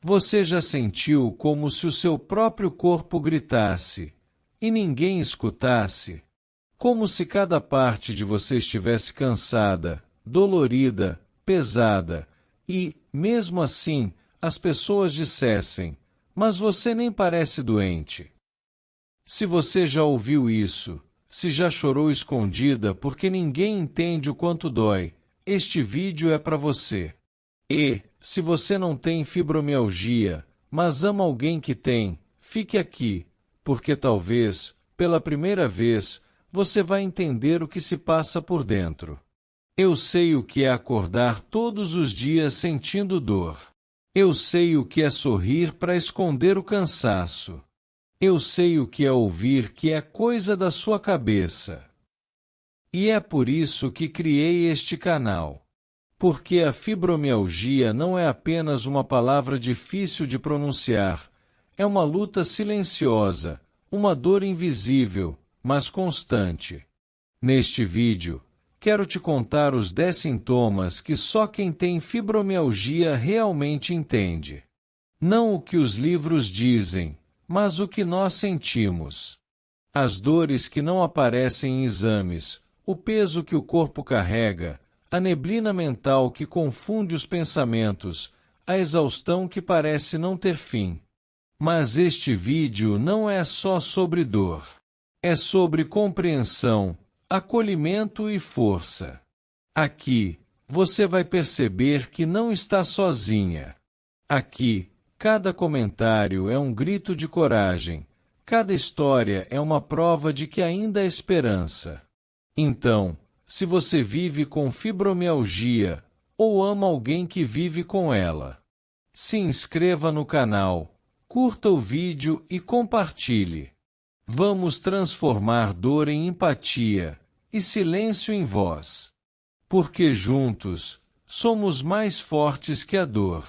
Você já sentiu como se o seu próprio corpo gritasse, e ninguém escutasse? Como se cada parte de você estivesse cansada, dolorida, pesada, e, mesmo assim, as pessoas dissessem, mas você nem parece doente. Se você já ouviu isso, se já chorou escondida porque ninguém entende o quanto dói, este vídeo é para você. E, se você não tem fibromialgia, mas ama alguém que tem, fique aqui, porque talvez, pela primeira vez, você vai entender o que se passa por dentro. Eu sei o que é acordar todos os dias sentindo dor. Eu sei o que é sorrir para esconder o cansaço. Eu sei o que é ouvir que é coisa da sua cabeça. E é por isso que criei este canal. Porque a fibromialgia não é apenas uma palavra difícil de pronunciar, é uma luta silenciosa, uma dor invisível, mas constante. Neste vídeo, quero te contar os 10 sintomas que só quem tem fibromialgia realmente entende. Não o que os livros dizem, mas o que nós sentimos. As dores que não aparecem em exames, o peso que o corpo carrega, a neblina mental que confunde os pensamentos, a exaustão que parece não ter fim. Mas este vídeo não é só sobre dor. É sobre compreensão, acolhimento e força. Aqui, você vai perceber que não está sozinha. Aqui, cada comentário é um grito de coragem, cada história é uma prova de que ainda há esperança. Então, se você vive com fibromialgia, ou ama alguém que vive com ela, se inscreva no canal, curta o vídeo e compartilhe. Vamos transformar dor em empatia e silêncio em voz. Porque juntos, somos mais fortes que a dor.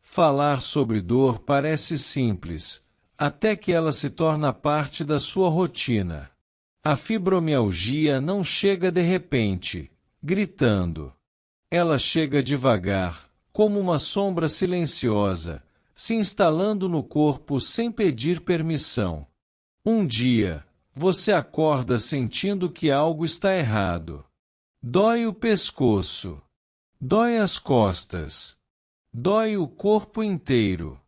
Falar sobre dor parece simples, até que ela se torna parte da sua rotina. A fibromialgia não chega de repente, gritando. Ela chega devagar, como uma sombra silenciosa, se instalando no corpo sem pedir permissão. Um dia, você acorda sentindo que algo está errado. Dói o pescoço. Dói as costas. Dói o corpo inteiro.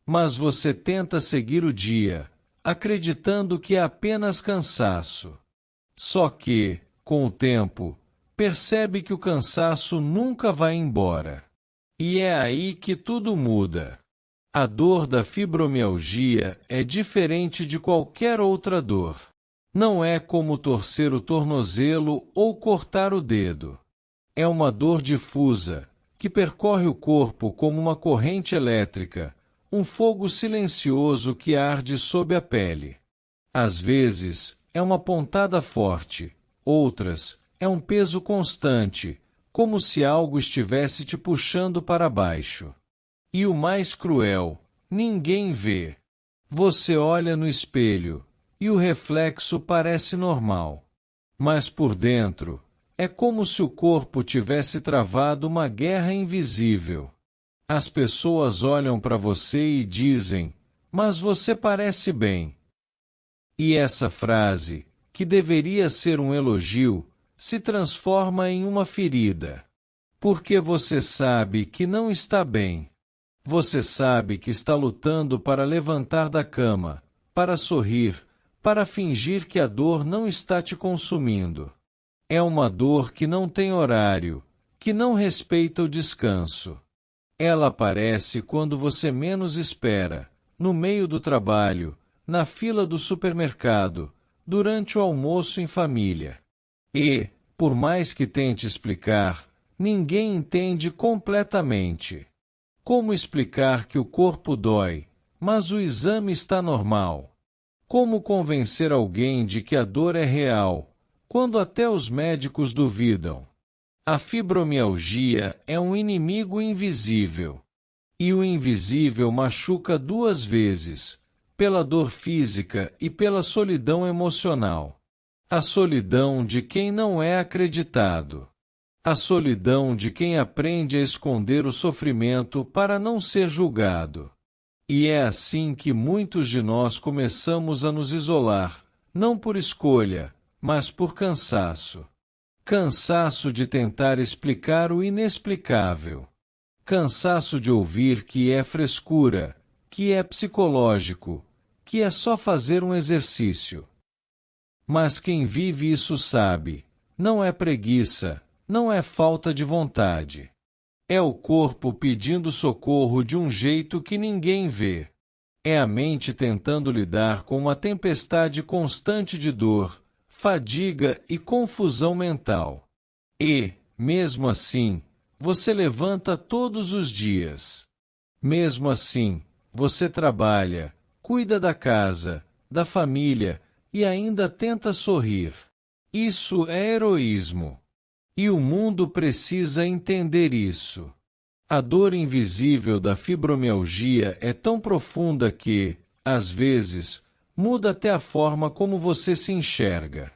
Mas você tenta seguir o dia, acreditando que é apenas cansaço. Só que, com o tempo, percebe que o cansaço nunca vai embora. E é aí que tudo muda. A dor da fibromialgia é diferente de qualquer outra dor. Não é como torcer o tornozelo ou cortar o dedo. É uma dor difusa, que percorre o corpo como uma corrente elétrica, um fogo silencioso que arde sob a pele. Às vezes, é uma pontada forte, outras, é um peso constante, como se algo estivesse te puxando para baixo. E o mais cruel, ninguém vê. Você olha no espelho, e o reflexo parece normal. Mas por dentro, é como se o corpo tivesse travado uma guerra invisível. As pessoas olham para você e dizem, mas você parece bem. E essa frase, que deveria ser um elogio, se transforma em uma ferida. Porque você sabe que não está bem. Você sabe que está lutando para levantar da cama, para sorrir, para fingir que a dor não está te consumindo. É uma dor que não tem horário, que não respeita o descanso. Ela aparece quando você menos espera, no meio do trabalho, na fila do supermercado, durante o almoço em família. E, por mais que tente explicar, ninguém entende completamente. Como explicar que o corpo dói, mas o exame está normal? Como convencer alguém de que a dor é real, quando até os médicos duvidam? A fibromialgia é um inimigo invisível. E o invisível machuca 2 vezes, pela dor física e pela solidão emocional. A solidão de quem não é acreditado. A solidão de quem aprende a esconder o sofrimento para não ser julgado. E é assim que muitos de nós começamos a nos isolar, não por escolha, mas por cansaço. Cansaço de tentar explicar o inexplicável. Cansaço de ouvir que é frescura, que é psicológico, que é só fazer um exercício. Mas quem vive isso sabe, não é preguiça, não é falta de vontade. É o corpo pedindo socorro de um jeito que ninguém vê. É a mente tentando lidar com uma tempestade constante de dor, fadiga e confusão mental. E, mesmo assim, você levanta todos os dias. Mesmo assim, você trabalha, cuida da casa, da família e ainda tenta sorrir. Isso é heroísmo. E o mundo precisa entender isso. A dor invisível da fibromialgia é tão profunda que, às vezes, muda até a forma como você se enxerga.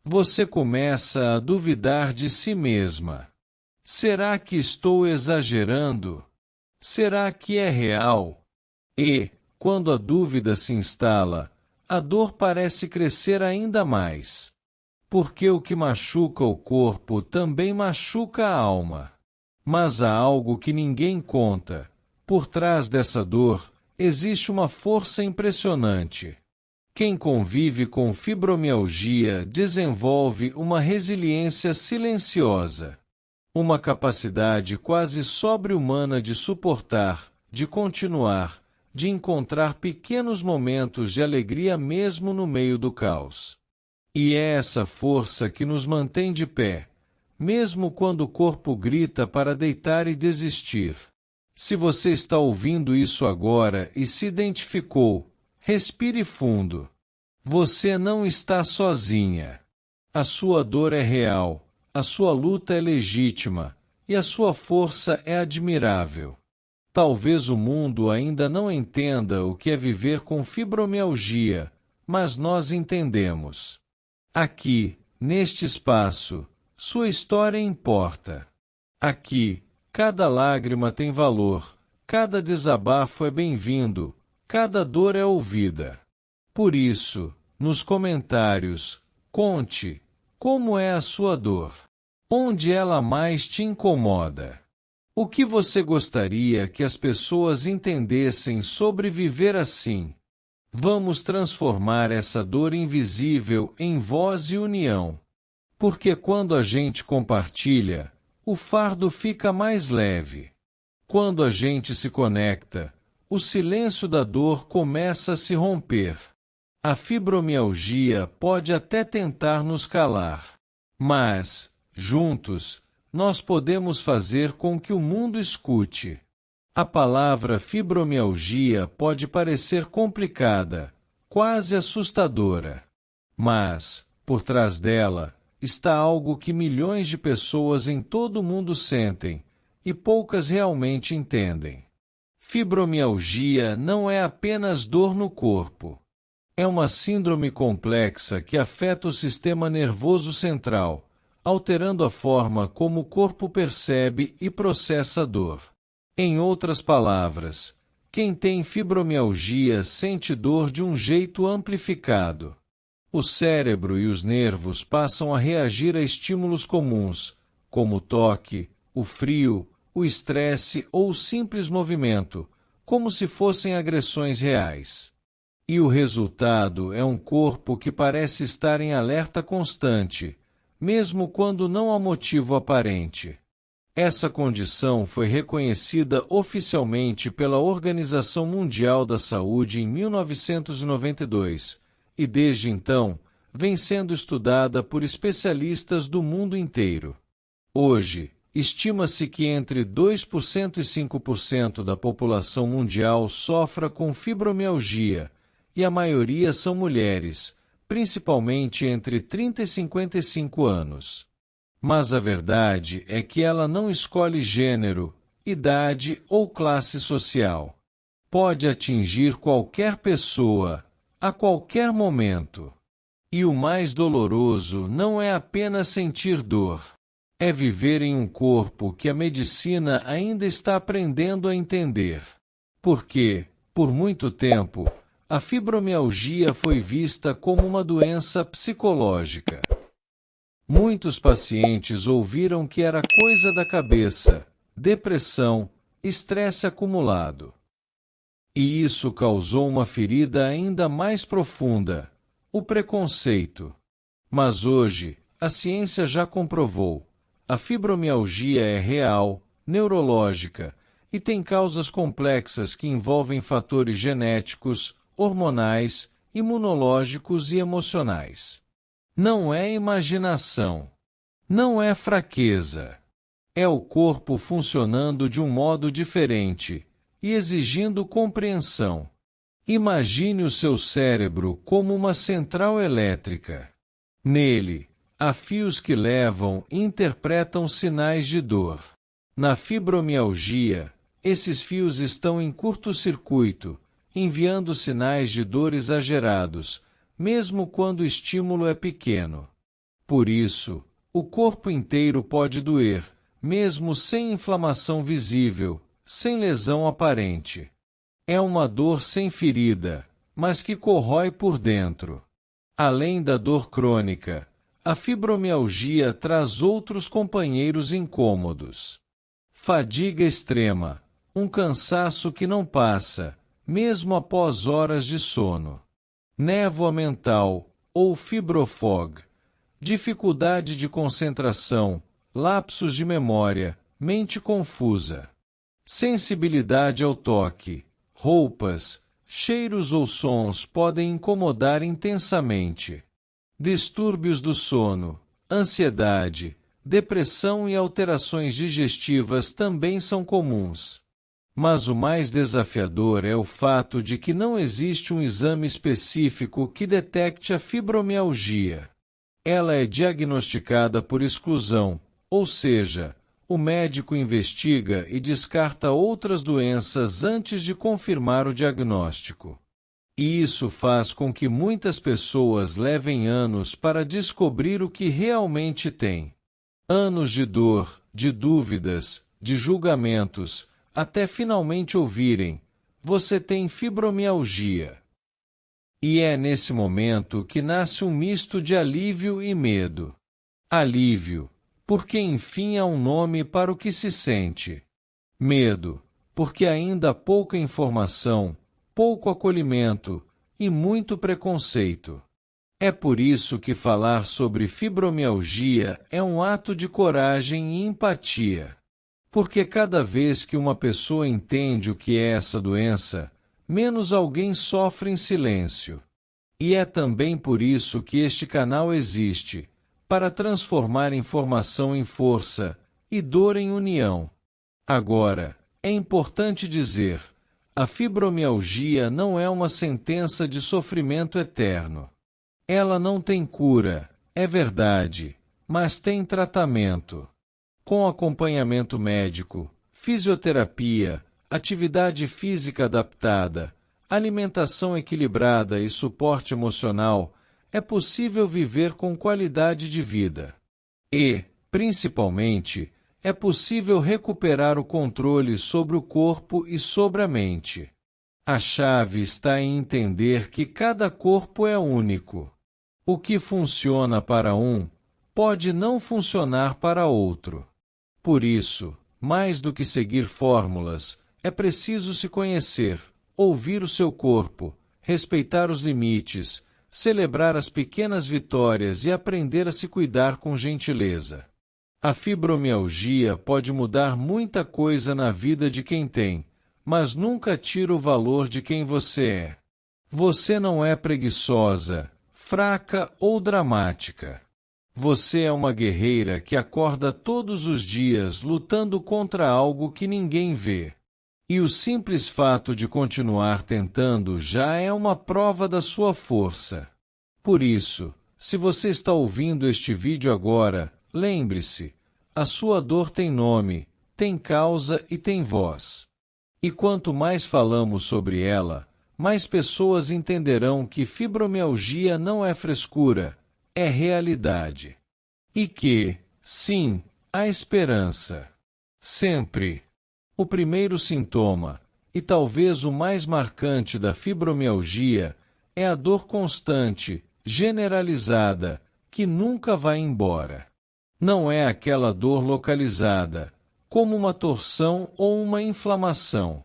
Você começa a duvidar de si mesma. Será que estou exagerando? Será que é real? E, quando a dúvida se instala, a dor parece crescer ainda mais. Porque o que machuca o corpo também machuca a alma. Mas há algo que ninguém conta. Por trás dessa dor, existe uma força impressionante. Quem convive com fibromialgia desenvolve uma resiliência silenciosa. Uma capacidade quase sobre-humana de suportar, de continuar, de encontrar pequenos momentos de alegria mesmo no meio do caos. E é essa força que nos mantém de pé, mesmo quando o corpo grita para deitar e desistir. Se você está ouvindo isso agora e se identificou, respire fundo. Você não está sozinha. A sua dor é real, a sua luta é legítima, e a sua força é admirável. Talvez o mundo ainda não entenda o que é viver com fibromialgia, mas nós entendemos. Aqui, neste espaço, sua história importa. Aqui, cada lágrima tem valor, cada desabafo é bem-vindo, cada dor é ouvida. Por isso, nos comentários, conte como é a sua dor. Onde ela mais te incomoda? O que você gostaria que as pessoas entendessem sobre viver assim? Vamos transformar essa dor invisível em voz e união. Porque quando a gente compartilha, o fardo fica mais leve. Quando a gente se conecta, o silêncio da dor começa a se romper. A fibromialgia pode até tentar nos calar. Mas, juntos, nós podemos fazer com que o mundo escute. A palavra fibromialgia pode parecer complicada, quase assustadora. Mas, por trás dela, está algo que milhões de pessoas em todo o mundo sentem, e poucas realmente entendem. Fibromialgia não é apenas dor no corpo. É uma síndrome complexa que afeta o sistema nervoso central, alterando a forma como o corpo percebe e processa a dor. Em outras palavras, quem tem fibromialgia sente dor de um jeito amplificado. O cérebro e os nervos passam a reagir a estímulos comuns, como o toque, o frio, o estresse ou o simples movimento, como se fossem agressões reais. E o resultado é um corpo que parece estar em alerta constante, mesmo quando não há motivo aparente. Essa condição foi reconhecida oficialmente pela Organização Mundial da Saúde em 1992, e desde então, vem sendo estudada por especialistas do mundo inteiro. Hoje, estima-se que entre 2% e 5% da população mundial sofra com fibromialgia, e a maioria são mulheres, principalmente entre 30 e 55 anos. Mas a verdade é que ela não escolhe gênero, idade ou classe social. Pode atingir qualquer pessoa, a qualquer momento. E o mais doloroso não é apenas sentir dor. É viver em um corpo que a medicina ainda está aprendendo a entender. Porque, Por muito tempo, a fibromialgia foi vista como uma doença psicológica. Muitos pacientes ouviram que era coisa da cabeça, depressão, estresse acumulado. E isso causou uma ferida ainda mais profunda, o preconceito. Mas hoje, a ciência já comprovou, a fibromialgia é real, neurológica, e tem causas complexas que envolvem fatores genéticos, hormonais, imunológicos e emocionais. Não é imaginação. Não é fraqueza. É o corpo funcionando de um modo diferente e exigindo compreensão. Imagine o seu cérebro como uma central elétrica. Nele, há fios que levam e interpretam sinais de dor. Na fibromialgia, esses fios estão em curto-circuito, enviando sinais de dor exagerados, mesmo quando o estímulo é pequeno. Por isso, o corpo inteiro pode doer, mesmo sem inflamação visível, sem lesão aparente. É uma dor sem ferida, mas que corrói por dentro. Além da dor crônica, a fibromialgia traz outros companheiros incômodos. Fadiga extrema, um cansaço que não passa, mesmo após horas de sono. Névoa mental, ou fibrofog, dificuldade de concentração, lapsos de memória, mente confusa. Sensibilidade ao toque, roupas, cheiros ou sons podem incomodar intensamente. Distúrbios do sono, ansiedade, depressão e alterações digestivas também são comuns. Mas o mais desafiador é o fato de que não existe um exame específico que detecte a fibromialgia. Ela é diagnosticada por exclusão, ou seja, o médico investiga e descarta outras doenças antes de confirmar o diagnóstico. E isso faz com que muitas pessoas levem anos para descobrir o que realmente têm. Anos de dor, de dúvidas, de julgamentos, até finalmente ouvirem: você tem fibromialgia. E é nesse momento que nasce um misto de alívio e medo. Alívio, porque enfim há um nome para o que se sente. Medo, porque ainda há pouca informação, pouco acolhimento e muito preconceito. É por isso que falar sobre fibromialgia é um ato de coragem e empatia. Porque cada vez que uma pessoa entende o que é essa doença, menos alguém sofre em silêncio. E é também por isso que este canal existe, para transformar informação em força e dor em união. Agora, é importante dizer, a fibromialgia não é uma sentença de sofrimento eterno. Ela não tem cura, é verdade, mas tem tratamento. Com acompanhamento médico, fisioterapia, atividade física adaptada, alimentação equilibrada e suporte emocional, é possível viver com qualidade de vida. E, principalmente, é possível recuperar o controle sobre o corpo e sobre a mente. A chave está em entender que cada corpo é único. O que funciona para um, pode não funcionar para outro. Por isso, mais do que seguir fórmulas, é preciso se conhecer, ouvir o seu corpo, respeitar os limites, celebrar as pequenas vitórias e aprender a se cuidar com gentileza. A fibromialgia pode mudar muita coisa na vida de quem tem, mas nunca tira o valor de quem você é. Você não é preguiçosa, fraca ou dramática. Você é uma guerreira que acorda todos os dias lutando contra algo que ninguém vê. E o simples fato de continuar tentando já é uma prova da sua força. Por isso, se você está ouvindo este vídeo agora, lembre-se, a sua dor tem nome, tem causa e tem voz. E quanto mais falamos sobre ela, mais pessoas entenderão que fibromialgia não é frescura, é realidade. E que, sim, há esperança. Sempre. O primeiro sintoma, E talvez o mais marcante da fibromialgia é a dor constante, generalizada, que nunca vai embora. Não é aquela dor localizada, como uma torção ou uma inflamação.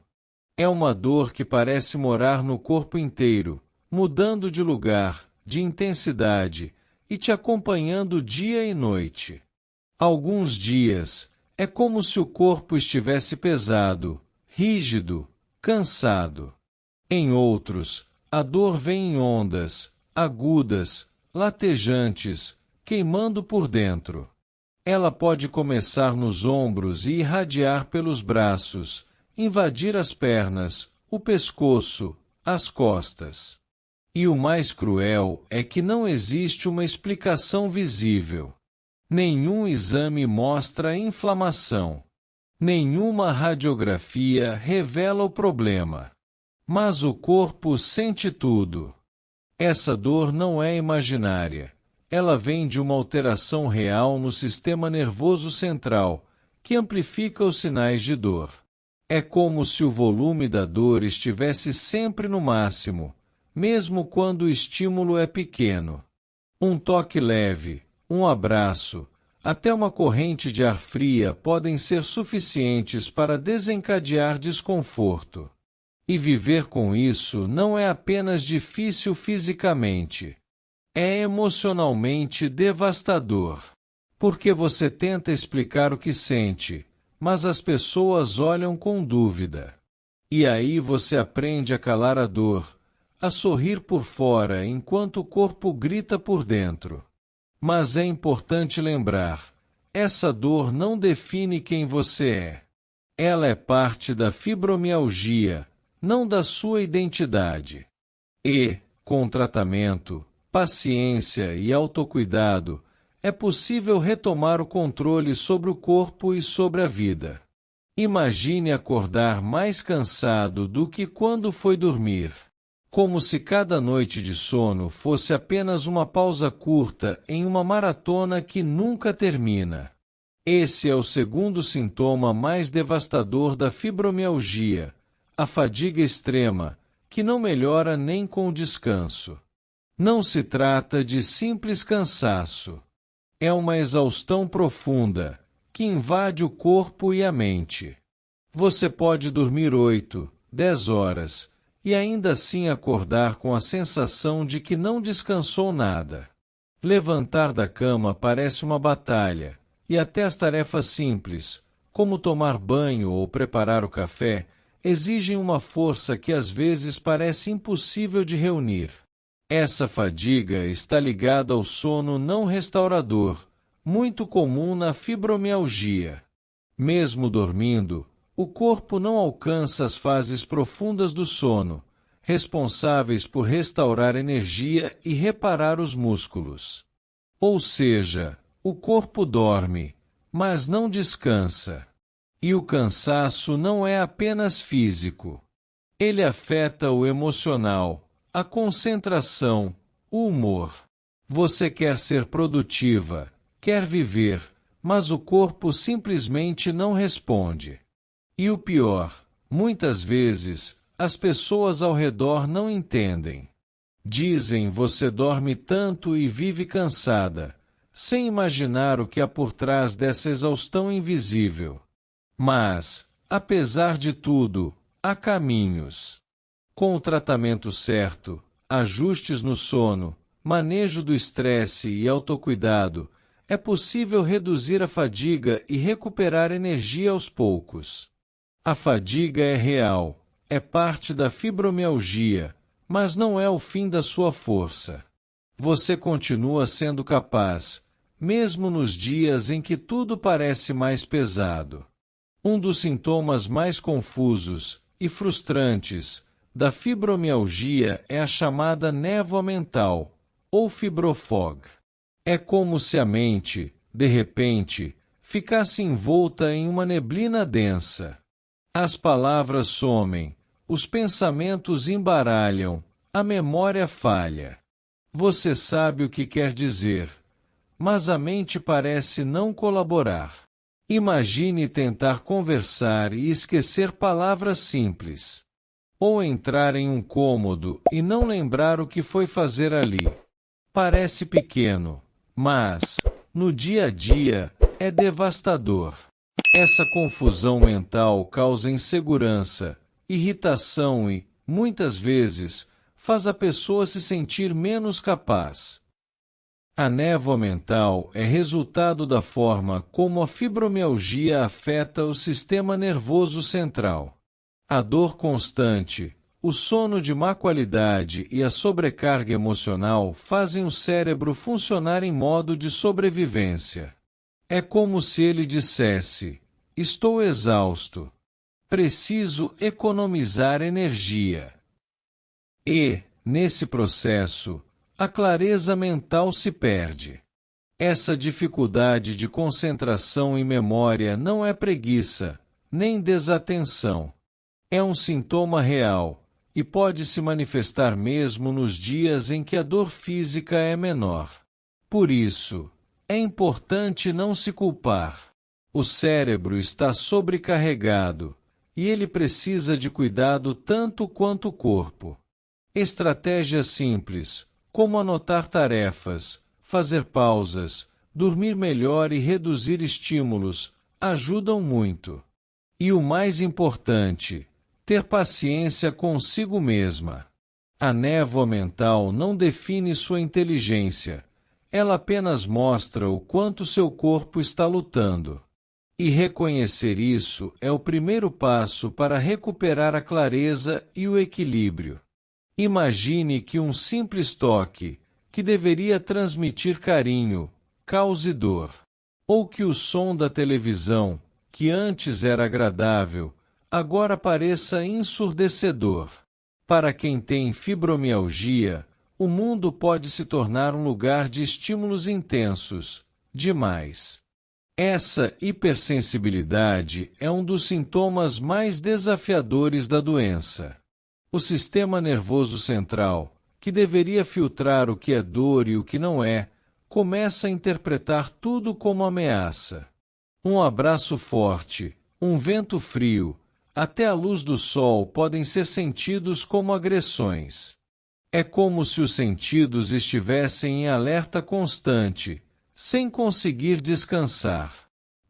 É uma dor que parece morar no corpo inteiro, mudando de lugar, de intensidade, e te acompanhando dia e noite. Alguns dias, é como se o corpo estivesse pesado, rígido, cansado. Em outros, a dor vem em ondas, agudas, latejantes, queimando por dentro. Ela pode começar nos ombros e irradiar pelos braços, invadir as pernas, o pescoço, as costas. E o mais cruel é que não existe uma explicação visível. Nenhum exame mostra a inflamação. Nenhuma radiografia revela o problema. Mas o corpo sente tudo. Essa dor não é imaginária. Ela vem de uma alteração real no sistema nervoso central, que amplifica os sinais de dor. É como se o volume da dor estivesse sempre no máximo, mesmo quando o estímulo é pequeno. Um toque leve, um abraço, até uma corrente de ar fria podem ser suficientes para desencadear desconforto. E viver com isso não é apenas difícil fisicamente. É emocionalmente devastador. Porque você tenta explicar o que sente, mas as pessoas olham com dúvida. E aí você aprende a calar a dor, a sorrir por fora enquanto o corpo grita por dentro. Mas é importante lembrar, essa dor não define quem você é. Ela é parte da fibromialgia, não da sua identidade. E, com tratamento, paciência e autocuidado, é possível retomar o controle sobre o corpo e sobre a vida. Imagine acordar mais cansado do que quando foi dormir. Como se cada noite de sono fosse apenas uma pausa curta em uma maratona que nunca termina. Esse é o segundo sintoma mais devastador da fibromialgia, a fadiga extrema, que não melhora nem com o descanso. Não se trata de simples cansaço. É uma exaustão profunda, que invade o corpo e a mente. Você pode dormir 8, 10 horas, e ainda assim acordar com a sensação de que não descansou nada. Levantar da cama parece uma batalha, e até as tarefas simples, como tomar banho ou preparar o café, exigem uma força que às vezes parece impossível de reunir. Essa fadiga está ligada ao sono não restaurador, muito comum na fibromialgia. Mesmo dormindo, o corpo não alcança as fases profundas do sono, responsáveis por restaurar energia e reparar os músculos. Ou seja, o corpo dorme, mas não descansa. E o cansaço não é apenas físico. Ele afeta o emocional, a concentração, o humor. Você quer ser produtiva, quer viver, mas o corpo simplesmente não responde. E o pior, muitas vezes, as pessoas ao redor não entendem. Dizem você dorme tanto e vive cansada, sem imaginar o que há por trás dessa exaustão invisível. Mas, apesar de tudo, há caminhos. Com o tratamento certo, ajustes no sono, manejo do estresse e autocuidado, é possível reduzir a fadiga e recuperar energia aos poucos. A fadiga é real, é parte da fibromialgia, mas não é o fim da sua força. Você continua sendo capaz, mesmo nos dias em que tudo parece mais pesado. Um dos sintomas mais confusos e frustrantes da fibromialgia é a chamada névoa mental, ou fibrofog. É como se a mente, de repente, ficasse envolta em uma neblina densa. As palavras somem, os pensamentos embaralham, a memória falha. Você sabe o que quer dizer, mas a mente parece não colaborar. Imagine tentar conversar e esquecer palavras simples. ou entrar em um cômodo e não lembrar o que foi fazer ali. Parece pequeno, mas, no dia a dia, é devastador. Essa confusão mental causa insegurança, irritação e, muitas vezes, faz a pessoa se sentir menos capaz. A névoa mental é resultado da forma como a fibromialgia afeta o sistema nervoso central. A dor constante, o sono de má qualidade e a sobrecarga emocional fazem o cérebro funcionar em modo de sobrevivência. É como se ele dissesse: estou exausto. Preciso economizar energia. E, nesse processo, a clareza mental se perde. Essa dificuldade de concentração e memória não é preguiça, nem desatenção. É um sintoma real, e pode se manifestar mesmo nos dias em que a dor física é menor. Por isso, é importante não se culpar. O cérebro está sobrecarregado, e ele precisa de cuidado tanto quanto o corpo. Estratégias simples, como anotar tarefas, fazer pausas, dormir melhor e reduzir estímulos, ajudam muito. E o mais importante, ter paciência consigo mesma. A névoa mental não define sua inteligência, ela apenas mostra o quanto seu corpo está lutando. E reconhecer isso é o primeiro passo para recuperar a clareza e o equilíbrio. Imagine que um simples toque, que deveria transmitir carinho, cause dor. Ou que o som da televisão, que antes era agradável, agora pareça ensurdecedor. Para quem tem fibromialgia, o mundo pode se tornar um lugar de estímulos intensos, demais. Essa hipersensibilidade é um dos sintomas mais desafiadores da doença. O sistema nervoso central, que deveria filtrar o que é dor e o que não é, começa a interpretar tudo como ameaça. Um abraço forte, um vento frio, até a luz do sol podem ser sentidos como agressões. É como se os sentidos estivessem em alerta constante, sem conseguir descansar.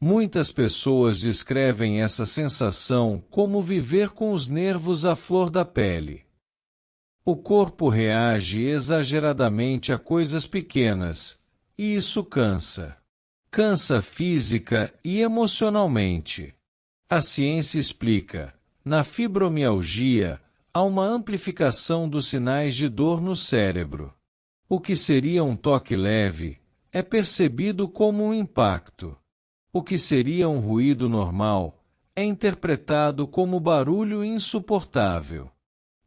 Muitas pessoas descrevem essa sensação como viver com os nervos à flor da pele. O corpo reage exageradamente a coisas pequenas, e isso cansa. Cansa física e emocionalmente. A ciência explica: na fibromialgia, há uma amplificação dos sinais de dor no cérebro. O que seria um toque leve é percebido como um impacto. O que seria um ruído normal é interpretado como barulho insuportável.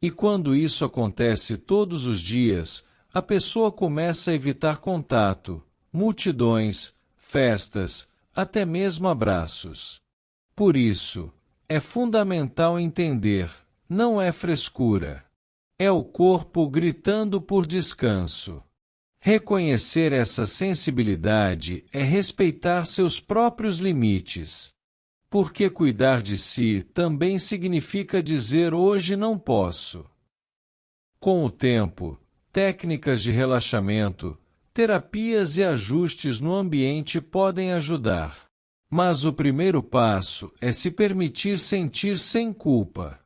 E quando isso acontece todos os dias, a pessoa começa a evitar contato, multidões, festas, até mesmo abraços. Por isso, é fundamental entender: não é frescura. É o corpo gritando por descanso. Reconhecer essa sensibilidade é respeitar seus próprios limites. Porque cuidar de si também significa dizer: hoje não posso. Com o tempo, técnicas de relaxamento, terapias e ajustes no ambiente podem ajudar. Mas o primeiro passo é se permitir sentir sem culpa.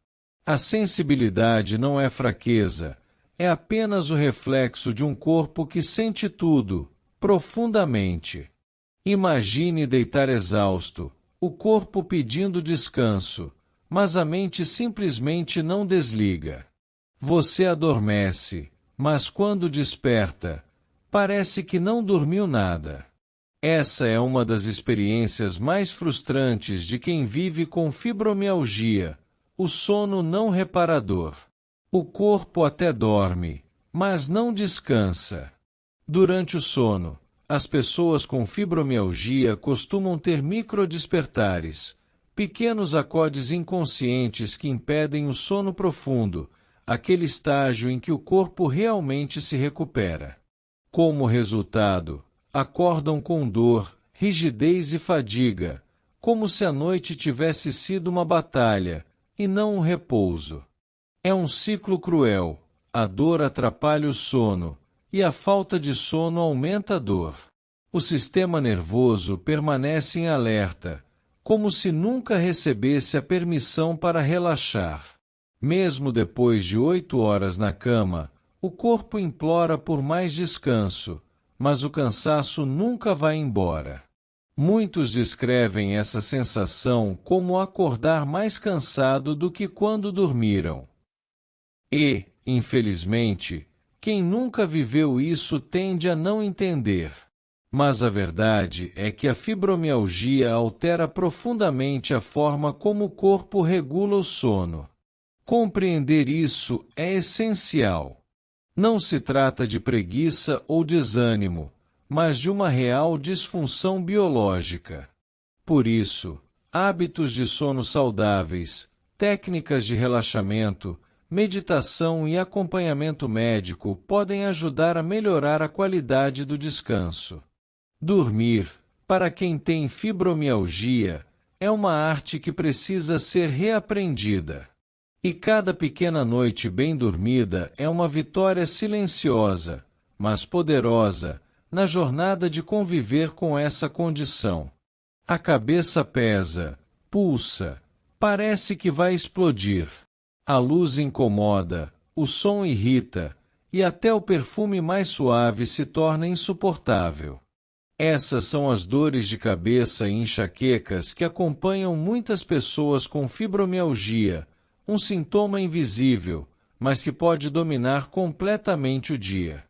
A sensibilidade não é fraqueza. É apenas o reflexo de um corpo que sente tudo, profundamente. Imagine deitar exausto, o corpo pedindo descanso, mas a mente simplesmente não desliga. Você adormece, mas quando desperta, parece que não dormiu nada. Essa é uma das experiências mais frustrantes de quem vive com fibromialgia, o sono não reparador. O corpo até dorme, mas não descansa. Durante o sono, as pessoas com fibromialgia costumam ter microdespertares, pequenos acordes inconscientes que impedem o sono profundo, aquele estágio em que o corpo realmente se recupera. Como resultado, acordam com dor, rigidez e fadiga, como se a noite tivesse sido uma batalha, e não um repouso. É um ciclo cruel. A dor atrapalha o sono, e a falta de sono aumenta a dor. O sistema nervoso permanece em alerta, como se nunca recebesse a permissão para relaxar. Mesmo depois de 8 horas na cama, o corpo implora por mais descanso, mas o cansaço nunca vai embora. Muitos descrevem essa sensação como acordar mais cansado do que quando dormiram. E, infelizmente, quem nunca viveu isso tende a não entender. Mas a verdade é que a fibromialgia altera profundamente a forma como o corpo regula o sono. Compreender isso é essencial. Não se trata de preguiça ou desânimo, mas de uma real disfunção biológica. Por isso, hábitos de sono saudáveis, técnicas de relaxamento, meditação e acompanhamento médico podem ajudar a melhorar a qualidade do descanso. Dormir, para quem tem fibromialgia, é uma arte que precisa ser reaprendida. E cada pequena noite bem dormida é uma vitória silenciosa, mas poderosa, na jornada de conviver com essa condição. A cabeça pesa, pulsa, parece que vai explodir. A luz incomoda, o som irrita, e até o perfume mais suave se torna insuportável. Essas são as dores de cabeça e enxaquecas que acompanham muitas pessoas com fibromialgia, um sintoma invisível, mas que pode dominar completamente o dia.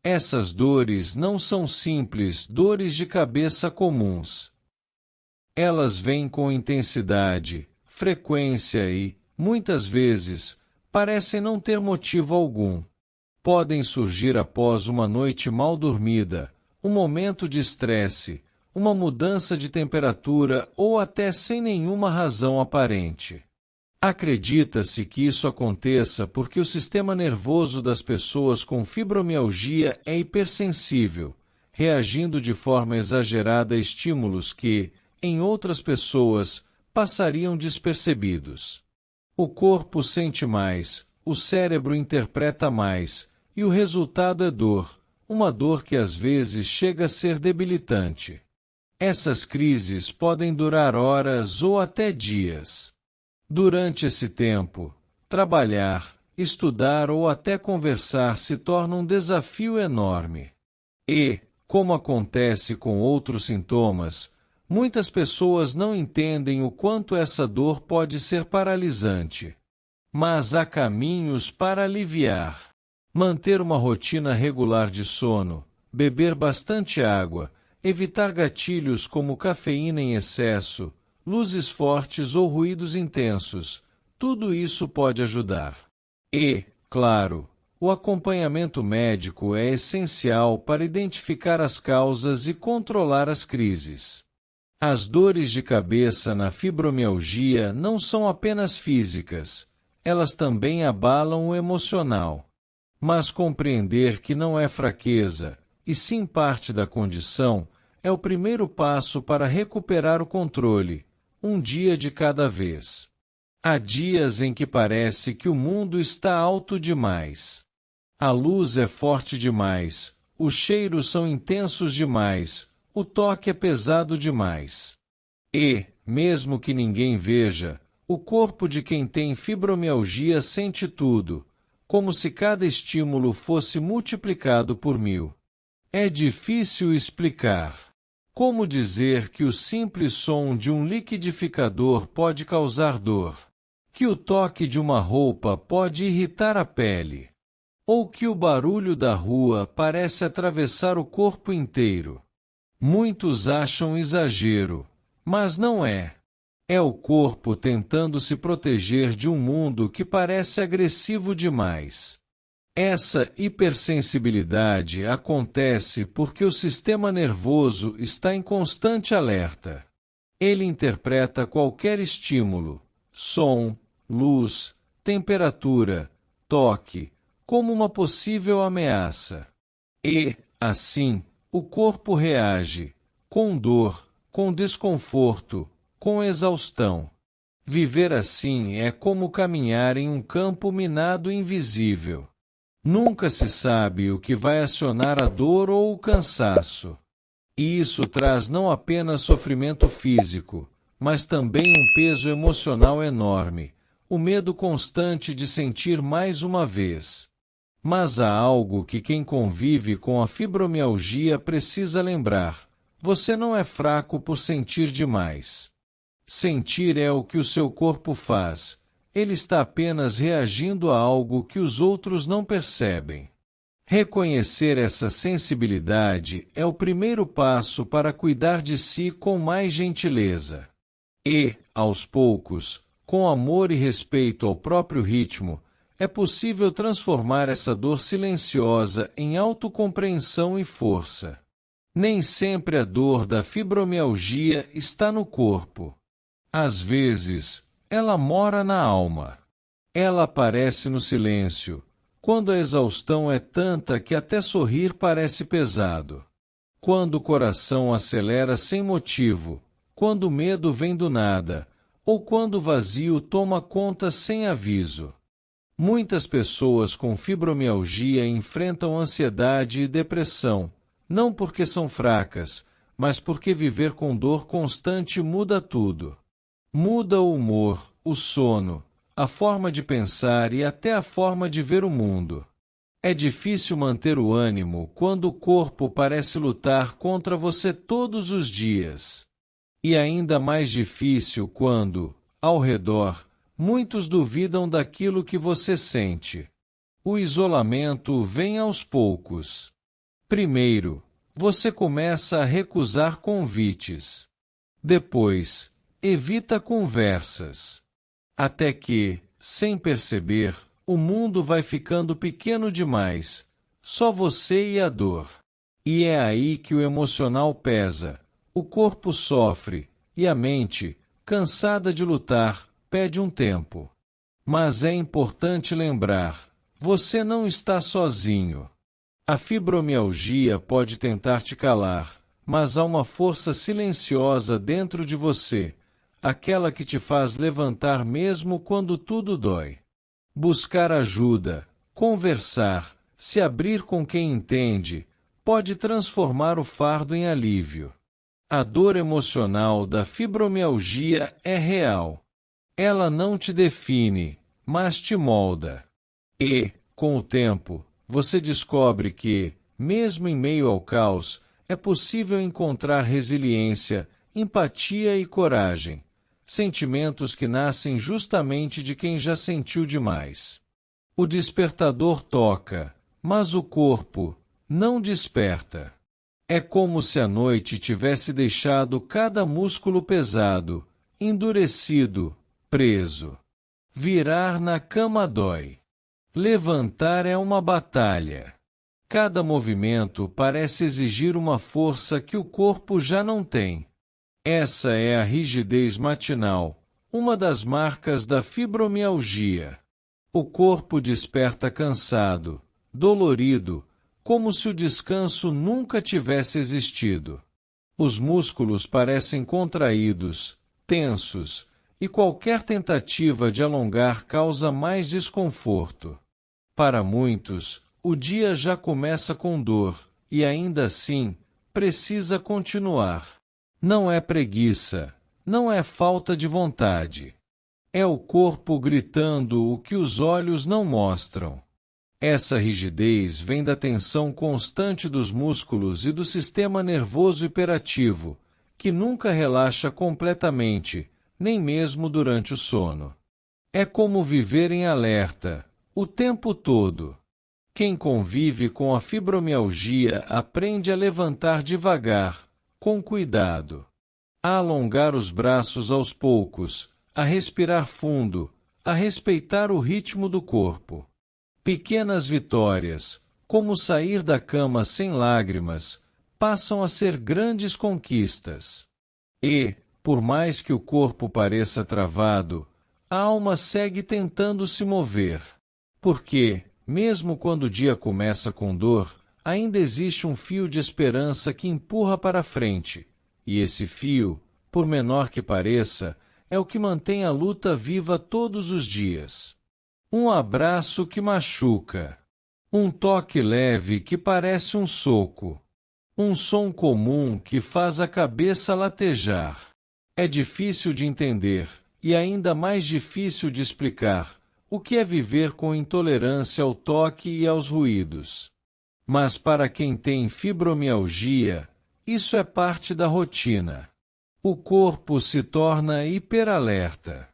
Essas dores não são simples dores de cabeça comuns. Elas vêm com intensidade, frequência e, muitas vezes, parecem não ter motivo algum. Podem surgir após uma noite mal dormida, um momento de estresse, uma mudança de temperatura ou até sem nenhuma razão aparente. Acredita-se que isso aconteça porque o sistema nervoso das pessoas com fibromialgia é hipersensível, reagindo de forma exagerada a estímulos que, em outras pessoas, passariam despercebidos. O corpo sente mais, o cérebro interpreta mais, e o resultado é dor, uma dor que às vezes chega a ser debilitante. Essas crises podem durar horas ou até dias. Durante esse tempo, trabalhar, estudar ou até conversar se torna um desafio enorme. E, como acontece com outros sintomas, muitas pessoas não entendem o quanto essa dor pode ser paralisante. Mas há caminhos para aliviar. Manter uma rotina regular de sono, beber bastante água, evitar gatilhos como cafeína em excesso, luzes fortes ou ruídos intensos, tudo isso pode ajudar. E, claro, o acompanhamento médico é essencial para identificar as causas e controlar as crises. As dores de cabeça na fibromialgia não são apenas físicas, elas também abalam o emocional. Mas compreender que não é fraqueza, e sim parte da condição, é o primeiro passo para recuperar o controle, um dia de cada vez. Há dias em que parece que o mundo está alto demais. A luz é forte demais, os cheiros são intensos demais, o toque é pesado demais. E, mesmo que ninguém veja, o corpo de quem tem fibromialgia sente tudo, como se cada estímulo fosse multiplicado por 1000. É difícil explicar. Como dizer que o simples som de um liquidificador pode causar dor? Que o toque de uma roupa pode irritar a pele? Ou que o barulho da rua parece atravessar o corpo inteiro? Muitos acham exagero, mas não é. É o corpo tentando se proteger de um mundo que parece agressivo demais. Essa hipersensibilidade acontece porque o sistema nervoso está em constante alerta. Ele interpreta qualquer estímulo, som, luz, temperatura, toque, como uma possível ameaça. E, assim, o corpo reage, com dor, com desconforto, com exaustão. Viver assim é como caminhar em um campo minado invisível. Nunca se sabe o que vai acionar a dor ou o cansaço. E isso traz não apenas sofrimento físico, mas também um peso emocional enorme, o medo constante de sentir mais uma vez. Mas há algo que quem convive com a fibromialgia precisa lembrar: você não é fraco por sentir demais. Sentir é o que o seu corpo faz, ele está apenas reagindo a algo que os outros não percebem. Reconhecer essa sensibilidade é o primeiro passo para cuidar de si com mais gentileza. E, aos poucos, com amor e respeito ao próprio ritmo, é possível transformar essa dor silenciosa em autocompreensão e força. Nem sempre a dor da fibromialgia está no corpo. Às vezes, ela mora na alma. Ela aparece no silêncio, quando a exaustão é tanta que até sorrir parece pesado. Quando o coração acelera sem motivo, quando o medo vem do nada, ou quando o vazio toma conta sem aviso. Muitas pessoas com fibromialgia enfrentam ansiedade e depressão, não porque são fracas, mas porque viver com dor constante muda tudo. Muda o humor, o sono, a forma de pensar e até a forma de ver o mundo. É difícil manter o ânimo quando o corpo parece lutar contra você todos os dias. E ainda mais difícil quando, ao redor, muitos duvidam daquilo que você sente. O isolamento vem aos poucos. Primeiro, você começa a recusar convites. Depois, evita conversas. Até que, sem perceber, o mundo vai ficando pequeno demais, só você e a dor. E é aí que o emocional pesa, o corpo sofre, e a mente, cansada de lutar, pede um tempo. Mas é importante lembrar, você não está sozinho. A fibromialgia pode tentar te calar, mas há uma força silenciosa dentro de você, aquela que te faz levantar mesmo quando tudo dói. Buscar ajuda, conversar, se abrir com quem entende, pode transformar o fardo em alívio. A dor emocional da fibromialgia é real. Ela não te define, mas te molda. E, com o tempo, você descobre que, mesmo em meio ao caos, é possível encontrar resiliência, empatia e coragem. Sentimentos que nascem justamente de quem já sentiu demais. O despertador toca, mas o corpo não desperta. É como se a noite tivesse deixado cada músculo pesado, endurecido, preso. Virar na cama dói. Levantar é uma batalha. Cada movimento parece exigir uma força que o corpo já não tem. Essa é a rigidez matinal, uma das marcas da fibromialgia. O corpo desperta cansado, dolorido, como se o descanso nunca tivesse existido. Os músculos parecem contraídos, tensos, e qualquer tentativa de alongar causa mais desconforto. Para muitos, o dia já começa com dor, e ainda assim, precisa continuar. Não é preguiça, não é falta de vontade. É o corpo gritando o que os olhos não mostram. Essa rigidez vem da tensão constante dos músculos e do sistema nervoso hiperativo, que nunca relaxa completamente, nem mesmo durante o sono. É como viver em alerta, o tempo todo. Quem convive com a fibromialgia aprende a levantar devagar, com cuidado, a alongar os braços aos poucos, a respirar fundo, a respeitar o ritmo do corpo. Pequenas vitórias, como sair da cama sem lágrimas, passam a ser grandes conquistas. E, por mais que o corpo pareça travado, a alma segue tentando se mover. Porque, mesmo quando o dia começa com dor, ainda existe um fio de esperança que empurra para frente, e esse fio, por menor que pareça, é o que mantém a luta viva todos os dias. Um abraço que machuca. Um toque leve que parece um soco. Um som comum que faz a cabeça latejar. É difícil de entender, e ainda mais difícil de explicar, o que é viver com intolerância ao toque e aos ruídos. Mas para quem tem fibromialgia, isso é parte da rotina. O corpo se torna hiperalerta.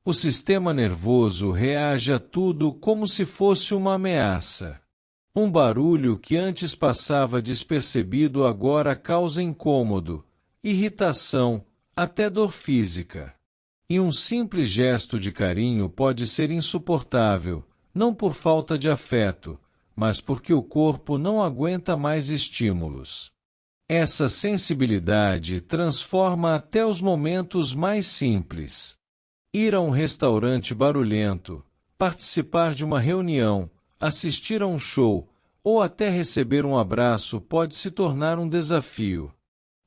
O sistema nervoso reage a tudo como se fosse uma ameaça. Um barulho que antes passava despercebido agora causa incômodo, irritação, até dor física. E um simples gesto de carinho pode ser insuportável, não por falta de afeto, mas porque o corpo não aguenta mais estímulos. Essa sensibilidade transforma até os momentos mais simples. Ir a um restaurante barulhento, participar de uma reunião, assistir a um show, ou até receber um abraço pode se tornar um desafio.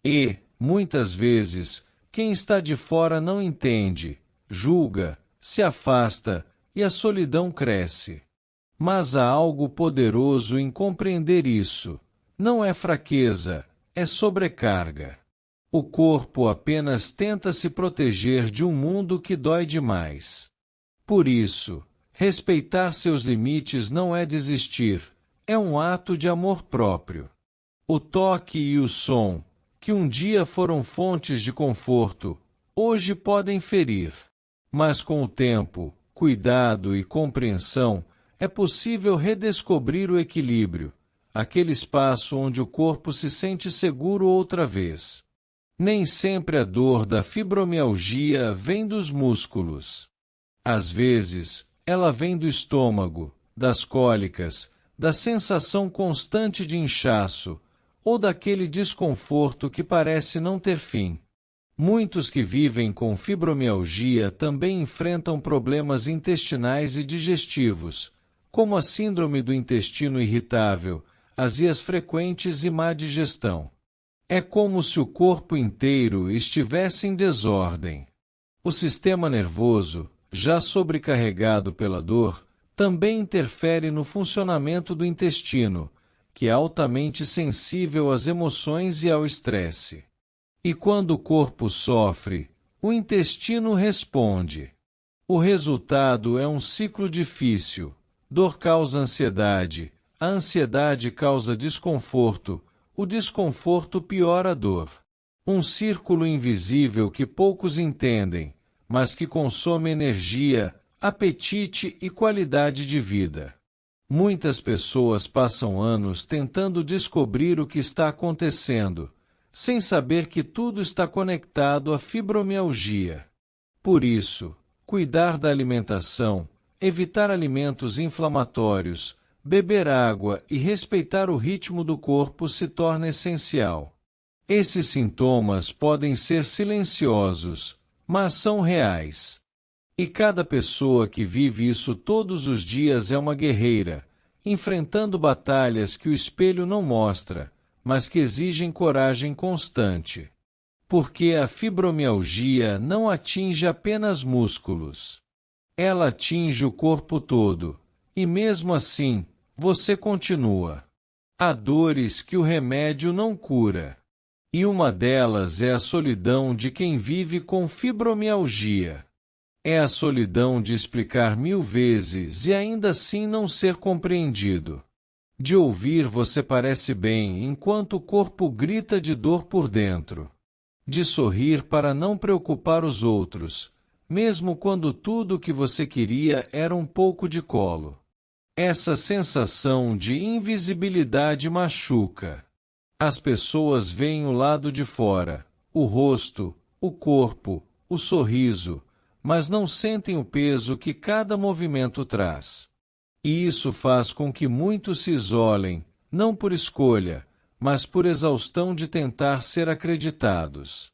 E, muitas vezes, quem está de fora não entende, julga, se afasta, e a solidão cresce. Mas há algo poderoso em compreender isso. Não é fraqueza, é sobrecarga. O corpo apenas tenta se proteger de um mundo que dói demais. Por isso, respeitar seus limites não é desistir, é um ato de amor próprio. O toque e o som, que um dia foram fontes de conforto, hoje podem ferir. Mas com o tempo, cuidado e compreensão, é possível redescobrir o equilíbrio, aquele espaço onde o corpo se sente seguro outra vez. Nem sempre a dor da fibromialgia vem dos músculos. Às vezes, ela vem do estômago, das cólicas, da sensação constante de inchaço, ou daquele desconforto que parece não ter fim. Muitos que vivem com fibromialgia também enfrentam problemas intestinais e digestivos, como a síndrome do intestino irritável, azias frequentes e má digestão. É como se o corpo inteiro estivesse em desordem. O sistema nervoso, já sobrecarregado pela dor, também interfere no funcionamento do intestino, que é altamente sensível às emoções e ao estresse. E quando o corpo sofre, o intestino responde. O resultado é um ciclo difícil. Dor causa ansiedade, a ansiedade causa desconforto, o desconforto piora a dor. Um círculo invisível que poucos entendem, mas que consome energia, apetite e qualidade de vida. Muitas pessoas passam anos tentando descobrir o que está acontecendo, sem saber que tudo está conectado à fibromialgia. Por isso, cuidar da alimentação, evitar alimentos inflamatórios, beber água e respeitar o ritmo do corpo se torna essencial. Esses sintomas podem ser silenciosos, mas são reais. E cada pessoa que vive isso todos os dias é uma guerreira, enfrentando batalhas que o espelho não mostra, mas que exigem coragem constante. Porque a fibromialgia não atinge apenas músculos. Ela atinge o corpo todo, e mesmo assim, você continua. Há dores que o remédio não cura. E uma delas é a solidão de quem vive com fibromialgia. É a solidão de explicar 1000 vezes e ainda assim não ser compreendido. De ouvir você parece bem enquanto o corpo grita de dor por dentro. De sorrir para não preocupar os outros, mesmo quando tudo o que você queria era um pouco de colo. Essa sensação de invisibilidade machuca. As pessoas veem o lado de fora, o rosto, o corpo, o sorriso, mas não sentem o peso que cada movimento traz. E isso faz com que muitos se isolem, não por escolha, mas por exaustão de tentar ser acreditados.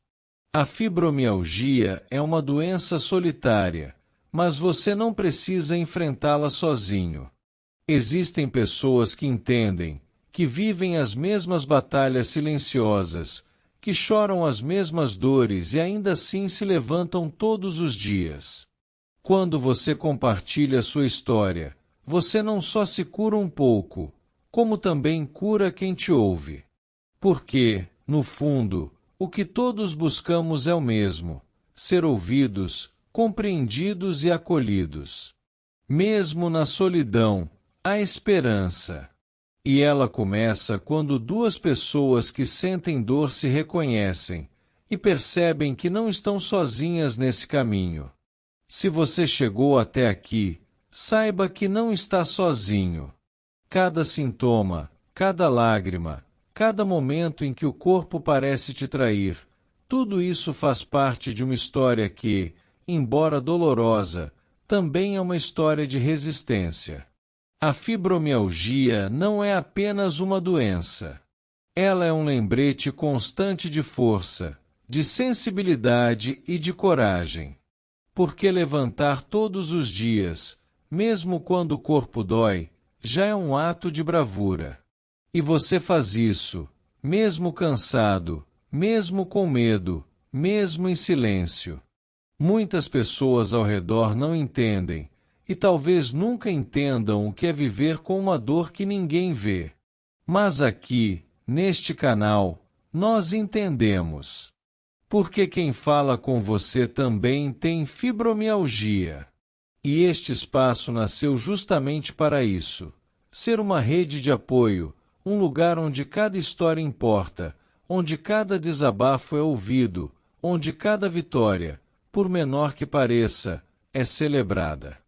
A fibromialgia é uma doença solitária, mas você não precisa enfrentá-la sozinho. Existem pessoas que entendem, que vivem as mesmas batalhas silenciosas, que choram as mesmas dores e ainda assim se levantam todos os dias. Quando você compartilha sua história, você não só se cura um pouco, como também cura quem te ouve. Porque, no fundo, o que todos buscamos é o mesmo: ser ouvidos, compreendidos e acolhidos. Mesmo na solidão, há esperança. E ela começa quando duas pessoas que sentem dor se reconhecem e percebem que não estão sozinhas nesse caminho. Se você chegou até aqui, saiba que não está sozinho. Cada sintoma, cada lágrima, cada momento em que o corpo parece te trair, tudo isso faz parte de uma história que, embora dolorosa, também é uma história de resistência. A fibromialgia não é apenas uma doença. Ela é um lembrete constante de força, de sensibilidade e de coragem. Porque levantar todos os dias, mesmo quando o corpo dói, já é um ato de bravura. E você faz isso, mesmo cansado, mesmo com medo, mesmo em silêncio. Muitas pessoas ao redor não entendem, e talvez nunca entendam o que é viver com uma dor que ninguém vê. Mas aqui, neste canal, nós entendemos. Porque quem fala com você também tem fibromialgia. E este espaço nasceu justamente para isso: ser uma rede de apoio, um lugar onde cada história importa, onde cada desabafo é ouvido, onde cada vitória, por menor que pareça, é celebrada.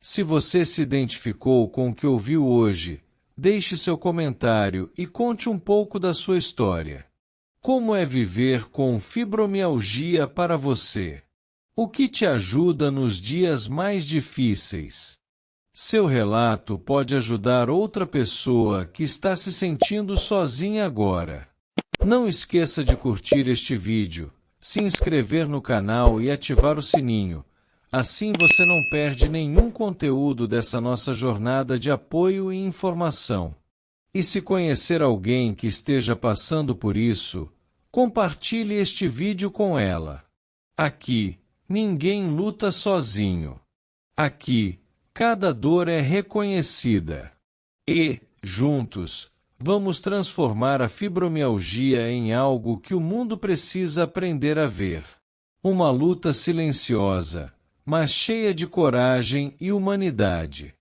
Se você se identificou com o que ouviu hoje, deixe seu comentário e conte um pouco da sua história. Como é viver com fibromialgia para você? O que te ajuda nos dias mais difíceis? Seu relato pode ajudar outra pessoa que está se sentindo sozinha agora. Não esqueça de curtir este vídeo, se inscrever no canal e ativar o sininho. Assim você não perde nenhum conteúdo dessa nossa jornada de apoio e informação. E se conhecer alguém que esteja passando por isso, compartilhe este vídeo com ela. Aqui, ninguém luta sozinho. Aqui, cada dor é reconhecida. E, juntos, vamos transformar a fibromialgia em algo que o mundo precisa aprender a ver. Uma luta silenciosa, mas cheia de coragem e humanidade.